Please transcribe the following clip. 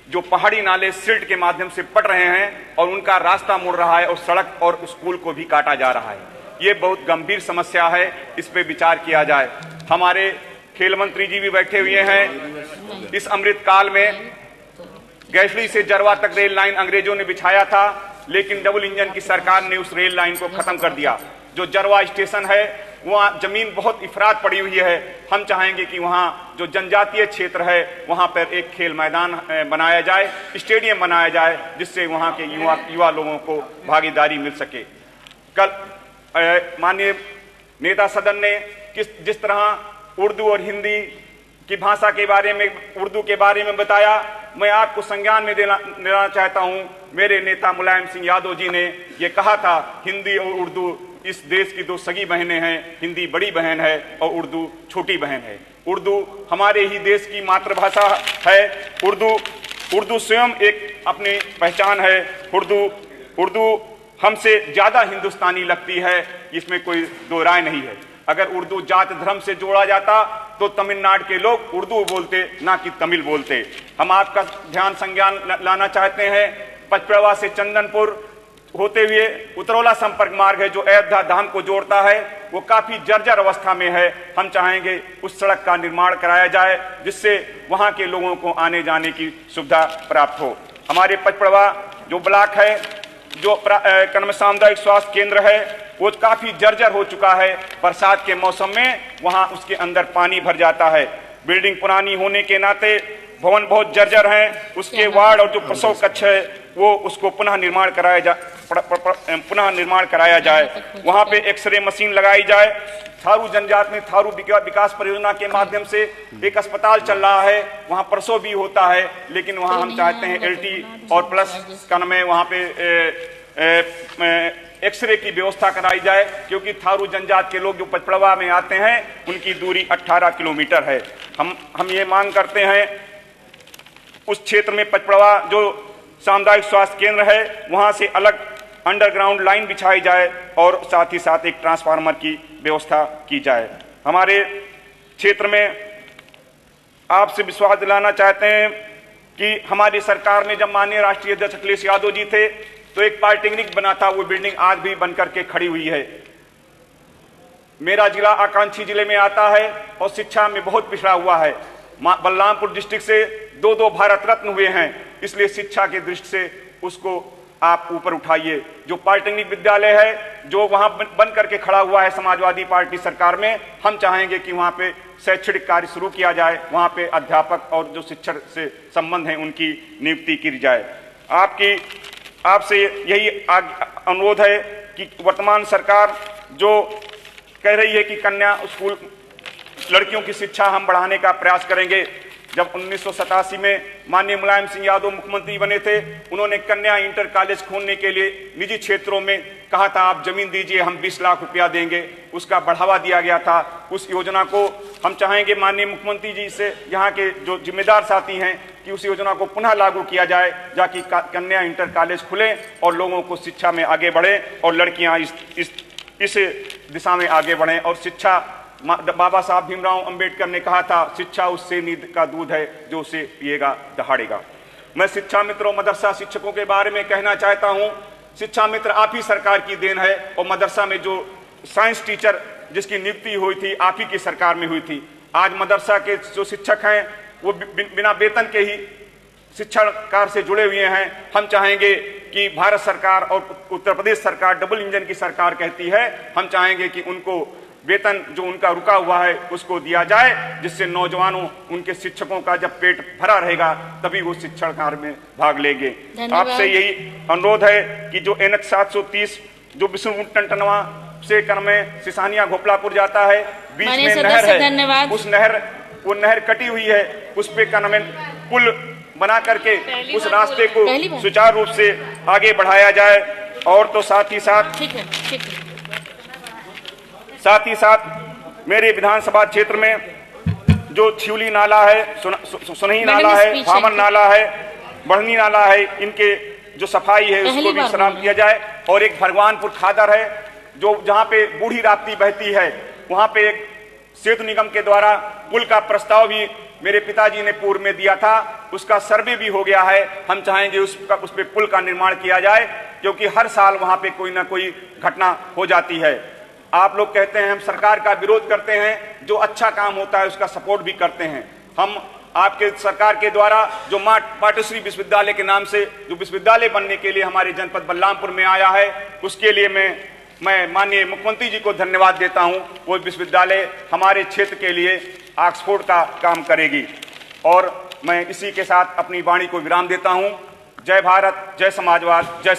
जो पहाड़ी नाले सिल्ट के माध्यम से पट रहे हैं और उनका रास्ता मुड़ रहा है और सड़क और स्कूल को भी काटा जा रहा है। ये बहुत गंभीर समस्या है, इस पे विचार किया जाए। हमारे खेल मंत्री जी भी बैठे हुए हैं। इस अमृत काल में गैसली से जरवा तक रेल लाइन अंग्रेजों ने बिछाया था, लेकिन डबल इंजन की सरकार ने उस रेल लाइन को खत्म कर दिया। जो जरवा स्टेशन है वहाँ जमीन बहुत इफरात पड़ी हुई है। हम चाहेंगे कि वहाँ जो जनजातीय क्षेत्र है वहाँ पर एक खेल मैदान बनाया जाए, स्टेडियम बनाया जाए, जिससे वहाँ के युवा लोगों को भागीदारी मिल सके। कल माननीय नेता सदन ने जिस तरह उर्दू और हिंदी की भाषा के बारे में, उर्दू के बारे में बताया, मैं आपको संज्ञान में देना चाहता हूं। मेरे नेता मुलायम सिंह यादव जी ने ये कहा था, हिंदी और उर्दू इस देश की दो सगी बहनें हैं। हिंदी बड़ी बहन है और उर्दू छोटी बहन है। उर्दू हमारे ही देश की मातृभाषा है। उर्दू स्वयं एक अपनी पहचान है। उर्दू हमसे ज्यादा हिंदुस्तानी लगती है, इसमें कोई दो राय नहीं है। अगर उर्दू जात धर्म से जोड़ा जाता तो तमिलनाडु के लोग उर्दू बोलते, ना कि तमिल बोलते। हम आपका ध्यान संज्ञान लाना चाहते हैं, पचपेड़वा से चंदनपुर होते हुए उतरौला संपर्क मार्ग है जो अयोध्या धाम को जोड़ता है, वो काफी जर्जर अवस्था में है। हम चाहेंगे उस सड़क का निर्माण कराया जाए, जिससे वहां के लोगों को आने जाने की सुविधा प्राप्त हो। हमारे पचपेड़वा जो ब्लॉक है, जो कन्या सामुदायिक स्वास्थ्य केंद्र है, वो काफी जर्जर हो चुका है। बरसात के मौसम में वहां उसके अंदर पानी भर जाता है। बिल्डिंग पुरानी होने के नाते भवन बहुत जर्जर हैं। उसके वार्ड और जो प्रसव कक्ष है वो उसको पुनः निर्माण कराया जाए। वहां पे एक्सरे मशीन लगाई जाए। थारू जनजात में थारू विकास परियोजना के माध्यम से एक अस्पताल चल रहा है, वहां प्रसव भी होता है, लेकिन वहां हम चाहते हैं LT और प्लस कन में वहां पे एक्सरे की व्यवस्था कराई जाए, क्योंकि थारू जनजात के लोग जो पचपेड़वा में आते हैं उनकी दूरी 18 किलोमीटर है। हम ये मांग करते हैं उस क्षेत्र में पचपेड़वा जो सामुदायिक स्वास्थ्य केंद्र है वहां से अलग अंडरग्राउंड लाइन बिछाई जाए और साथ ही साथ एक ट्रांसफार्मर की व्यवस्था की जाए। हमारे क्षेत्र में आपसे विश्वास दिलाना चाहते हैं कि हमारी सरकार ने, जब माननीय राष्ट्रीय अध्यक्ष अखिलेश यादव जी थे, तो एक पॉलिटेक्निक बना था। वो बिल्डिंग आज भी बनकर के खड़ी हुई है। मेरा जिला आकांक्षी जिले में आता है और शिक्षा में बहुत पिछड़ा हुआ है। बलरामपुर डिस्ट्रिक्ट से दो भारत रत्न हुए हैं, इसलिए शिक्षा की दृष्टि से उसको आप ऊपर उठाइए। जो पॉलिटेक्निक विद्यालय है जो वहां बन करके खड़ा हुआ है समाजवादी पार्टी सरकार में, हम चाहेंगे कि वहां पे शैक्षणिक कार्य शुरू किया जाए, वहां पे अध्यापक और जो शिक्षक से संबंध है उनकी नियुक्ति की जाए। आपसे यही अनुरोध है कि वर्तमान सरकार जो कह रही है कि कन्या स्कूल लड़कियों की शिक्षा हम बढ़ाने का प्रयास करेंगे। जब 1987 में माननीय मुलायम सिंह यादव मुख्यमंत्री बने थे, उन्होंने कन्या इंटर कॉलेज खोलने के लिए निजी क्षेत्रों में कहा था, आप जमीन दीजिए, हम 20 लाख रुपया देंगे। उसका बढ़ावा दिया गया था। उस योजना को हम चाहेंगे माननीय मुख्यमंत्री जी से, यहाँ के जो जिम्मेदार साथी हैं, कि उस योजना को पुनः लागू किया जाए, ताकि कन्या इंटर कॉलेज खुले और लोगों को शिक्षा में आगे बढ़े और लड़कियां इस दिशा में आगे बढ़ें। और शिक्षा, बाबा साहब भीमराव अंबेडकर ने कहा था, शिक्षा उससे नींद का दूध है जो उसे पिएगा दहाड़ेगा। मैं शिक्षा मित्र और मदरसा शिक्षकों के बारे में कहना चाहता हूं। शिक्षा मित्र आप ही सरकार की देन है, और मदरसा में जो साइंस टीचर जिसकी नियुक्ति हुई थी आप ही की सरकार में हुई थी। आज मदरसा के जो शिक्षक हैं वो बिना वेतन के ही शिक्षा कार्य से जुड़े हुए हैं। हम चाहेंगे कि भारत सरकार और उत्तर प्रदेश सरकार डबल इंजन की सरकार कहती है, हम चाहेंगे कि उनको वेतन जो उनका रुका हुआ है उसको दिया जाए, जिससे नौजवानों, उनके शिक्षकों का जब पेट भरा रहेगा तभी वो शिक्षण कार्य में भाग लेंगे। आपसे यही अनुरोध है कि जो NH 730 जो विष्णुपुर टनटनवा से क्रम में सिसानिया घोपलापुर जाता है, बीच में नहर है, उस नहर कटी हुई है, उस पे क्रम में पुल बना करके उस रास्ते को सुचारू रूप से आगे बढ़ाया जाए। और तो साथ ही साथ मेरे विधानसभा क्षेत्र में जो छिवली नाला है, सुनही नाला है, भामन नाला है, बढ़नी नाला है, इनके जो सफाई है उसको भी श्रम किया जाए। और एक भगवानपुर खादर है जो जहाँ पे बूढ़ी राप्ती बहती है, वहाँ पे एक सेतु निगम के द्वारा पुल का प्रस्ताव भी मेरे पिताजी ने पूर्व में दिया था, उसका सर्वे भी हो गया है। हम चाहेंगे उस पे पुल का निर्माण किया जाए, क्योंकि हर साल वहां पे कोई ना कोई घटना हो जाती है। आप लोग कहते हैं हम सरकार का विरोध करते हैं, जो अच्छा काम होता है उसका सपोर्ट भी करते हैं। हम आपके सरकार के द्वारा जो मातोश्री विश्वविद्यालय के नाम से जो विश्वविद्यालय बनने के लिए हमारे जनपद बलरामपुर में आया है, उसके लिए मैं माननीय मुख्यमंत्री जी को धन्यवाद देता हूं। वो विश्वविद्यालय हमारे क्षेत्र के लिए ऑक्सफोर्ड का काम करेगी। और मैं इसी के साथ अपनी वाणी को विराम देता हूं। जय भारत, जय समाजवाद, जय